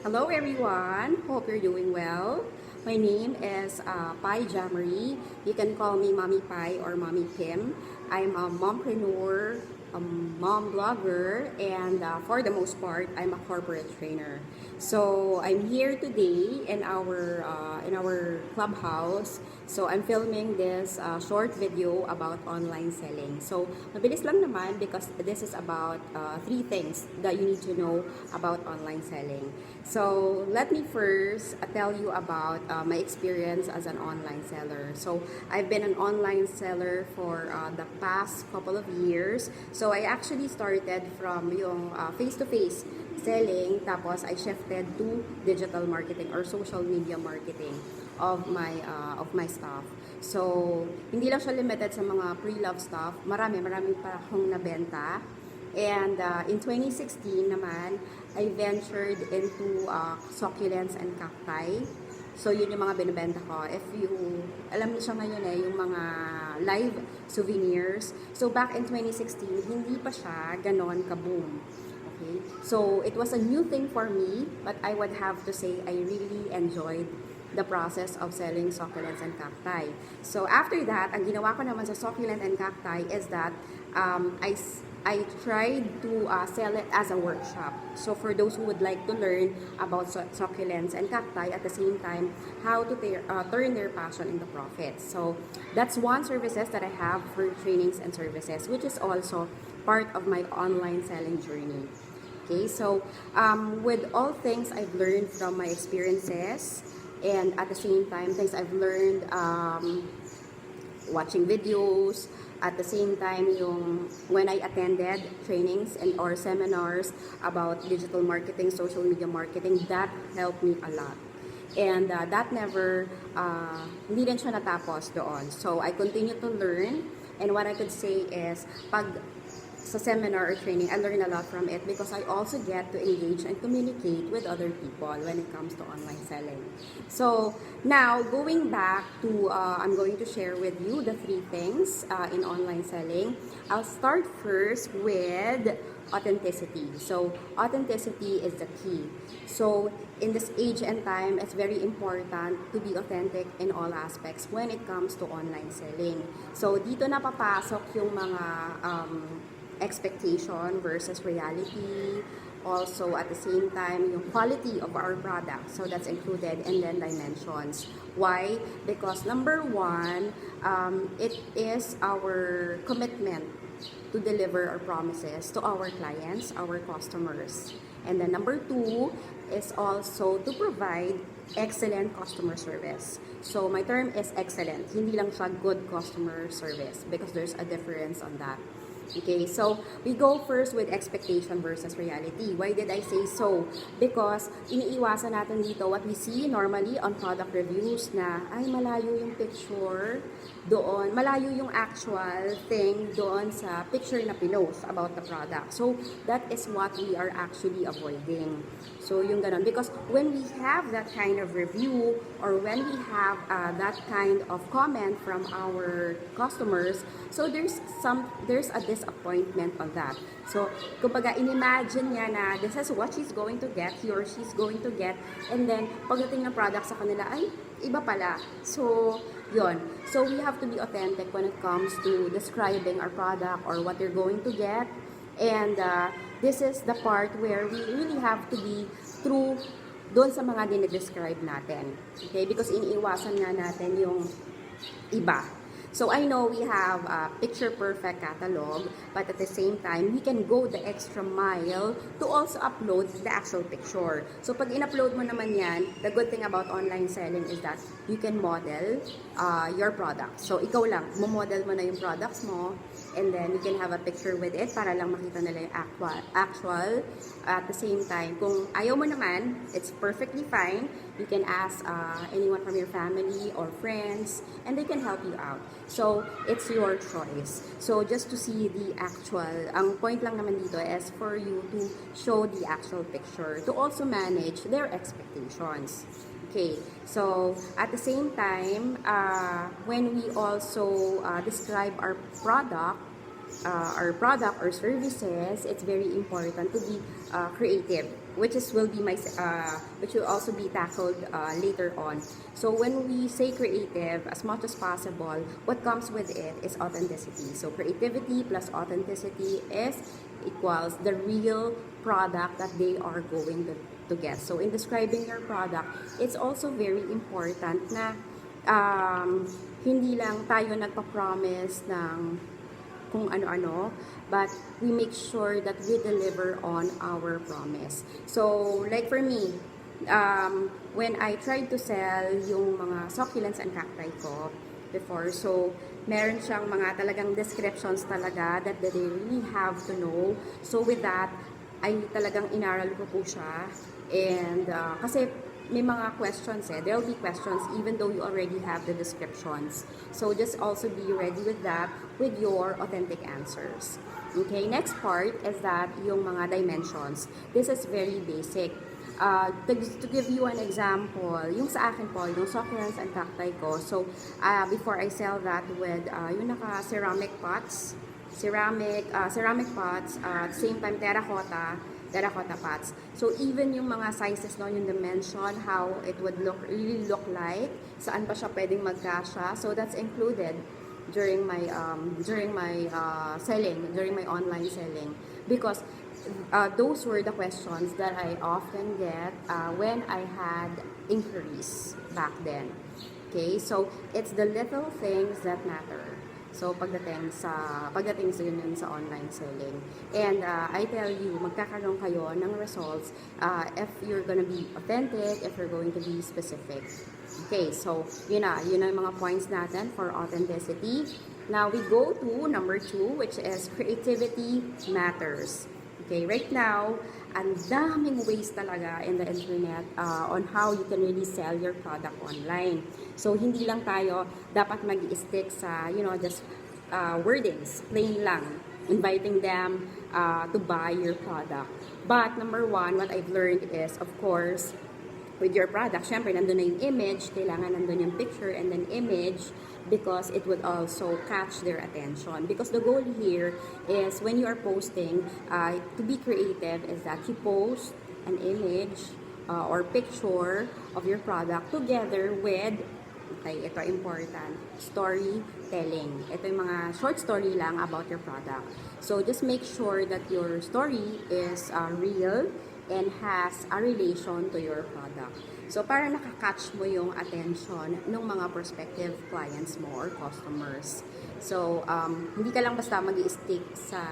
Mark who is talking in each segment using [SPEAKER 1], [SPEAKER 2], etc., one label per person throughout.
[SPEAKER 1] Hello everyone, hope you're doing well. My name is Pai Jamari. You can call me Mommy Pai or Mommy Kim. I'm a mompreneur, a mom blogger, and for the most part, I'm a corporate trainer. So I'm here today in our clubhouse. So I'm filming this short video about online selling. So mabilis lang naman because this is about three things that you need to know about online selling. So let me first tell you about my experience as an online seller. So I've been an online seller for the past couple of years. So I actually started from yung face-to-face selling, tapos I shifted to digital marketing or social media marketing of my stuff. So hindi lang siya limited sa mga pre-love stuff. Marami pa akong nabenta. And in 2016 naman, I ventured into succulents and cacti. So, yun yung mga binibenta ko. If you, alam niyo siya ngayon yung mga live souvenirs. So, back in 2016, hindi pa siya ganon ka-boom. Okay? So, it was a new thing for me, but I would have to say I really enjoyed the process of selling succulents and cacti. So, after that, ang ginawa ko naman sa succulent and cacti is that I tried to sell it as a workshop. So for those who would like to learn about succulents and cacti at the same time, how to turn their passion into profits. So that's one services that I have for trainings and services, which is also part of my online selling journey. Okay, so with all things I've learned from my experiences, and at the same time, things I've learned watching videos, at the same time yung when I attended trainings and or seminars about digital marketing, social media marketing, that helped me a lot. And that never, hindi rin siya natapos doon. So I continue to learn, and what I could say is, pag sa seminar or training, I learn a lot from it because I also get to engage and communicate with other people when it comes to online selling. So now, going back to, I'm going to share with you the three things in online selling. I'll start first with authenticity. So authenticity is the key. So in this age and time, it's very important to be authentic in all aspects when it comes to online selling. So dito na papasok yung mga expectation versus reality. Also, at the same time, yung quality of our product. So that's included, and then dimensions. Why? Because number one, it is our commitment to deliver our promises to our clients, our customers. And then number two is also to provide excellent customer service. So my term is excellent. Hindi lang siya good customer service because there's a difference on that. Okay, so we go first with expectation versus reality. Why did I say so? Because iniiwasan natin dito what we see normally on product reviews na ay malayo yung picture doon, malayo yung actual thing doon sa picture na pinost about the product. So that is what we are actually avoiding. So yung ganon, because when we have that kind of review or when we have that kind of comment from our customers, so there's a disappointment on that. So, kumbaga, in-imagine niya na this is what she's going to get, he or she's going to get, and then, pagdating ng product sa kanila, ay, iba pala. So, yon. So, we have to be authentic when it comes to describing our product or what you're going to get. And this is the part where we really have to be true doon sa mga dinidescribe natin. Okay? Because iniiwasan nga natin yung iba. So I know we have a picture perfect catalog, but at the same time, we can go the extra mile to also upload the actual picture. So pag in-upload mo naman yan, the good thing about online selling is that you can model your product. So ikaw lang, mo-model mo na yung products mo, and then you can have a picture with it para lang makita nila yung actual. At the same time, kung ayaw mo naman, it's perfectly fine. You can ask anyone from your family or friends, and they can help you out. So, it's your choice. So, just to see the actual, ang point lang naman dito is for you to show the actual picture, to also manage their expectations. Okay, so at the same time, when we also describe our product or services, it's very important to be creative, which will also be tackled later on. So when we say creative, as much as possible, what comes with it is authenticity. So creativity plus authenticity is equals the real product that they are going to get. So in describing your product, it's also very important na hindi lang tayo nagpa-promise ng kung ano-ano, but we make sure that we deliver on our promise. So, like for me, when I tried to sell yung mga succulents and cacti ko before, so meron siyang mga talagang descriptions talaga that they really have to know. So with that, ay talagang inaral ko po siya. And kasi may mga questions there will be questions even though you already have the descriptions. So just also be ready with that with your authentic answers. Okay, next part is that yung mga dimensions. This is very basic. To give you an example, yung sa akin po, yung succulents and cacti ko, so before I sell that with yung naka-ceramic pots, ceramic pots, at the same time terracotta pots. So even yung mga sizes no, yung dimension, how it would really look like, saan pa siya pwedeng magkasya. So that's included during my selling, during my online selling, because those were the questions that I often get when I had inquiries back then. Okay, so it's the little things that matter. So pagdating sa yun sa online selling. And I tell you, magkakaroon kayo ng results if you're gonna be authentic, if you're going to be specific. Okay, so yun na yung mga points natin for authenticity. Now we go to number 2, which is creativity matters. Okay, right now, ang daming ways talaga in the internet on how you can really sell your product online. So, hindi lang tayo dapat mag-i-stick sa, just wordings, plain lang, inviting them to buy your product. But, number 1, what I've learned is, of course, with your product, syempre, nandun na yung image, kailangan nandun yung picture and then image, because it would also catch their attention. Because the goal here is when you are posting, to be creative is that you post an image or picture of your product together with, okay, ito important, storytelling. Ito yung mga short story lang about your product. So just make sure that your story is real and has a relation to your product. So, para nakakatch mo yung attention ng mga prospective clients mo or customers. So, hindi ka lang basta mag-i-stick sa,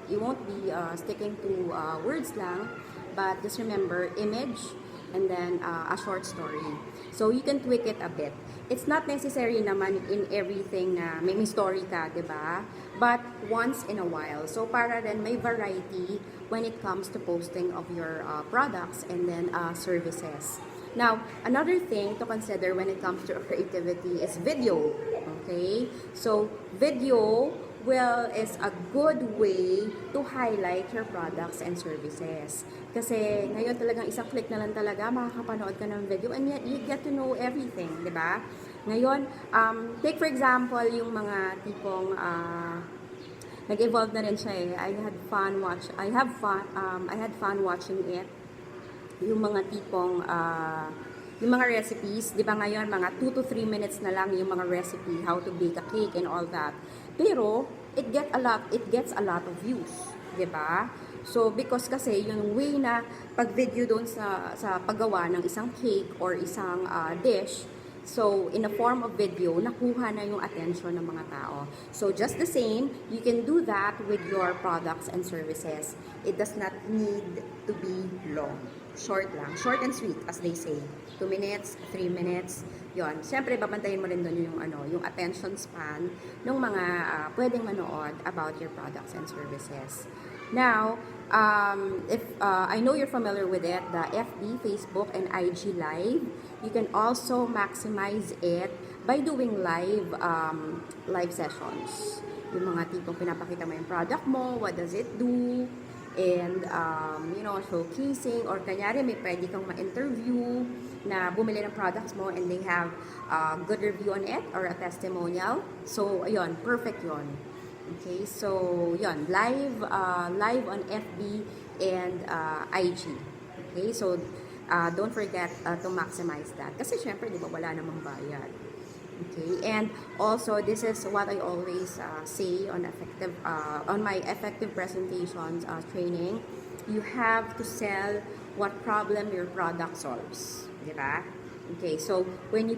[SPEAKER 1] you won't be sticking to words lang, but just remember, image, and then a short story. So, you can tweak it a bit. It's not necessary naman in everything na may story ka, di ba? But once in a while. So, para then may variety when it comes to posting of your products and then services. Now, another thing to consider when it comes to creativity is video. Okay? So, video is a good way to highlight your products and services. Kasi ngayon talagang isang click na lang talaga, makakapanood ka ng video and yet you get to know everything, di ba? Ngayon, take for example, yung mga tipong nag-evolve na rin siya eh. I had fun watching it. Yung mga tipong yung mga recipes, di ba ngayon mga 2 to 3 minutes na lang yung mga recipe, how to bake a cake and all that. Pero it gets a lot of views, di ba? So because kasi yung way na pag-video doon sa paggawa ng isang cake or isang dish, so in a form of video, nakuha na yung attention ng mga tao. So just the same, you can do that with your products and services. It does not need to be long. Short lang. Short and sweet, as they say. 2 minutes, 3 minutes, yon. Siyempre, babantayin mo rin doon yung attention span ng mga pwedeng manood about your products and services. Now, if I know you're familiar with it, the FB, Facebook, and IG Live, you can also maximize it by doing live sessions. Yung mga tipong pinapakita mo yung product mo, what does it do, and showcasing, or kanyari may pwede kang ma-interview na bumili ng products mo and they have a good review on it or a testimonial. So, ayun, perfect yon. Okay, so yun, live on FB and IG. Okay, so don't forget to maximize that. Kasi syempre, di ba, wala namang bayad. Okay, and also this is what I always say on my effective presentations training. You have to sell what problem your product solves. Di ba? Okay, so when you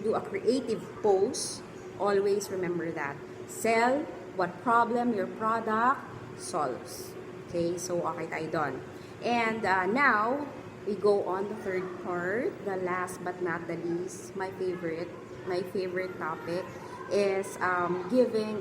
[SPEAKER 1] do a creative post, always remember that. Sell what problem your product solves. Okay, so okay tayo doon. And now, we go on the third part, the last but not the least, my favorite topic is giving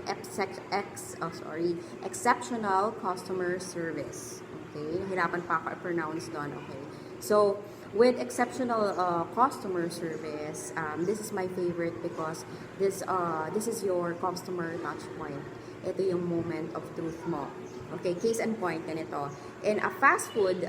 [SPEAKER 1] exceptional customer service. Okay, nahirapan pa ako i-pronounce doon. Okay, so with exceptional customer service, this is my favorite because this is your customer touch point. Ito yung moment of truth mo. Okay, case and point ganito. In a fast food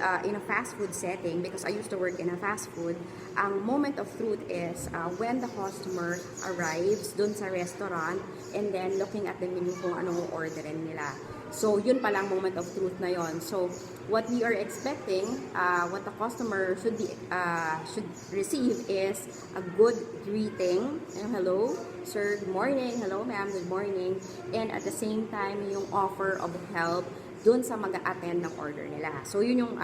[SPEAKER 1] setting, because I used to work in a fast food, ang moment of truth is when the customer arrives dun sa restaurant and then looking at the menu kung anong orderin nila. So, yun palang moment of truth na yon. So, what we are expecting, what the customer should receive is a good greeting. Hello, sir, good morning. Hello, ma'am, good morning. And at the same time, yung offer of help dun sa mag-attend ng order nila. So, yun yung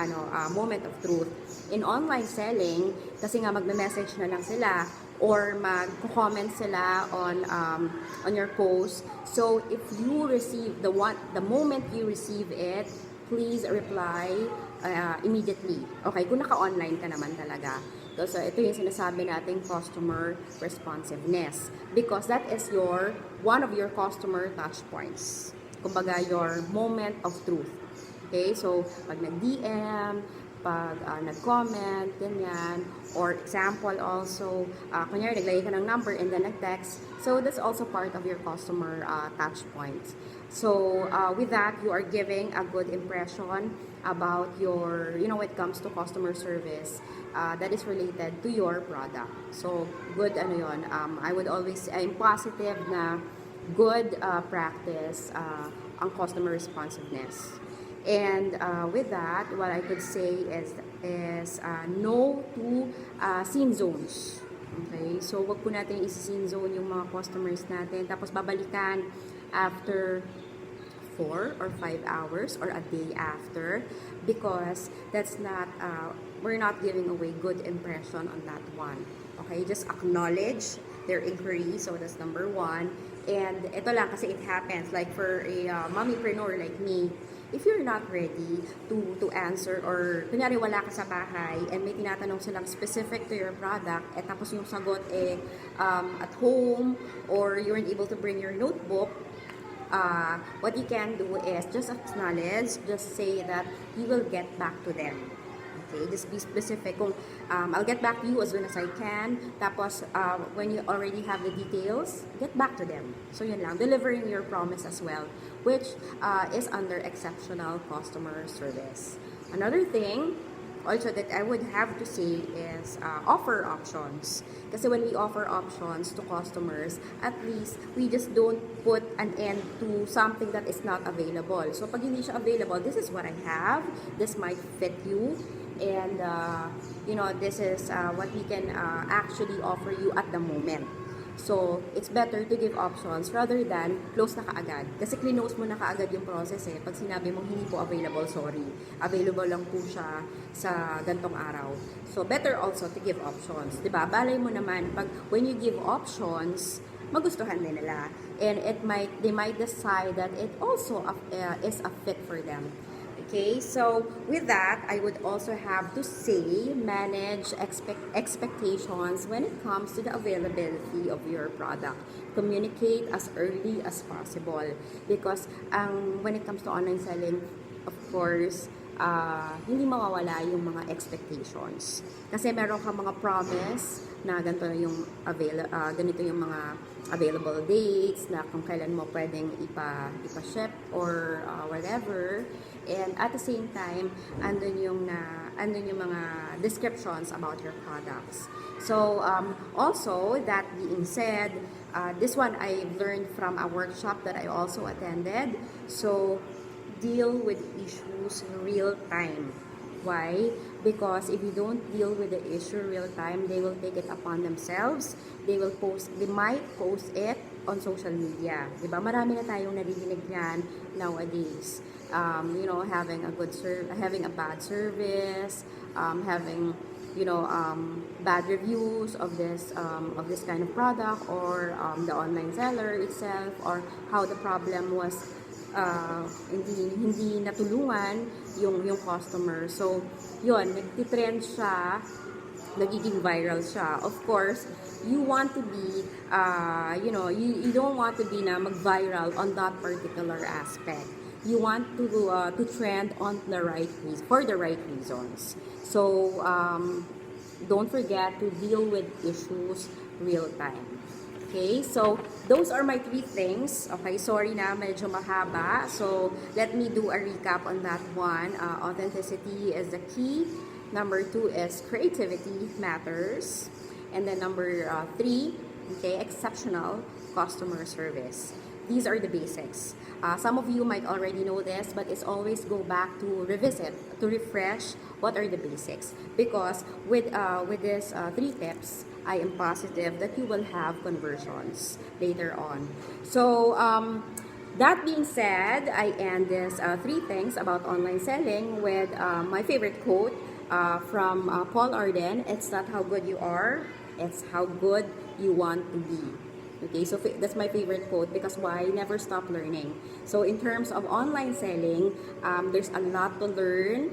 [SPEAKER 1] moment of truth. In online selling, kasi nga magme-message na lang sila or mag-comment sila on your post. So, if you receive the moment you receive it, please reply immediately. Okay, kung naka-online ka naman talaga. So, ito yung sinasabi nating customer responsiveness because that is one of your customer touch points. Kumbaga, your moment of truth. Okay, so pag nag-DM, pag nag-comment, ganyan, or example also, kunyari naglagay ka ng number and then nag-text, so that's also part of your customer touch points. So with that, you are giving a good impression about your, when it comes to customer service that is related to your product. So good I would always, I'm positive na good practice ang customer responsiveness. And with that, what I could say is no to scene zones. Okay? So, wag po natin isi-scene zone yung mga customers natin. Tapos, babalikan after 4 or 5 hours or a day after because that's not, we're not giving away good impression on that one. Okay? Just acknowledge their inquiry. So, that's number 1. And ito lang kasi it happens. Like for a mommypreneur like me, if you're not ready to answer or kunyari wala ka sa bahay and may tinatanong silang specific to your product tapos yung sagot at home or you weren't able to bring your notebook, what you can do is just acknowledge, just say that you will get back to them. Okay, just be specific. Kung I'll get back to you as soon as I can. Tapos, when you already have the details, get back to them. So, yun lang. Delivering your promise as well, which is under exceptional customer service. Another thing, also that I would have to say is offer options. Kasi when we offer options to customers, at least we just don't put an end to something that is not available. So, pag hindi siya available, this is what I have. This might fit you. And this is what we can actually offer you at the moment. So, it's better to give options rather than close na kaagad. Kasi close mo na kaagad yung process Pag sinabi mong hindi po available, sorry. Available lang po siya sa gantong araw. So, better also to give options. Diba? Balay mo naman, when you give options, magustuhan din nila. And they might decide that it also is a fit for them. Okay, so with that, I would also have to say manage expectations when it comes to the availability of your product. Communicate as early as possible because when it comes to online selling, of course, hindi mawawala yung mga expectations. Kasi meron ka mga promise na ganito yung mga available dates na kung kailan mo pwedeng ipa-ship or whatever. And at the same time, andun yung mga descriptions about your products. So, also, that being said, this one I learned from a workshop that I also attended. So, deal with issues real time. Why? Because if you don't deal with the issue real time, they will take it upon themselves. They might post it on social media. Diba? Marami na tayong naririnig yan nowadays. Having a bad service, having bad reviews of this kind of product, or the online seller itself, or how the problem was hindi natulungan yung customer. So yun, nagtitrend siya, nagiging viral siya. Of course, you want to be you don't want to be na mag-viral on that particular aspect. You want to trend on for the right reasons. So don't forget to deal with issues real time. Okay, so those are my 3 things. Okay, sorry na, medyo mahaba. So let me do a recap on that one. Authenticity is the key. Number 2 is creativity matters. And then number 3, okay, exceptional customer service. These are the basics. Some of you might already know this, but it's always go back to revisit, to refresh what are the basics. Because with these 3 tips, I am positive that you will have conversions later on. So that being said, I end this 3 things about online selling with my favorite quote from Paul Arden. It's not how good you are, it's how good you want to be. Okay, so that's my favorite quote because why? Never stop learning. So in terms of online selling, there's a lot to learn.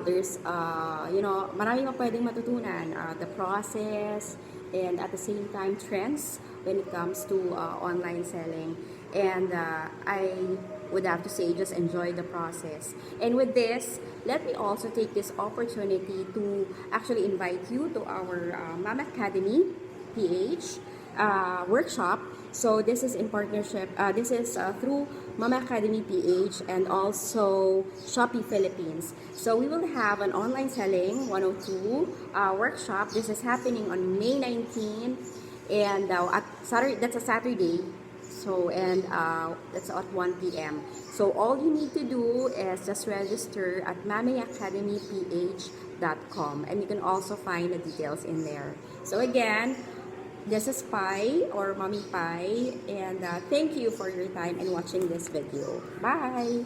[SPEAKER 1] There's marami pa pwedeng matutunan. The process, and at the same time trends when it comes to online selling. And I would have to say, just enjoy the process. And with this, let me also take this opportunity to actually invite you to our Mama Academy PH workshop. So this is in partnership, this is through Mama Academy PH and also Shopee Philippines. So we will have an online selling 102 workshop. This is happening on May 19, and at Saturday, that's a Saturday. So, and that's at 1 p.m. So all you need to do is just register at mamiacademyph.com, and you can also find the details in there. So again, this is Pai or Mommy Pai, and thank you for your time and watching this video. Bye!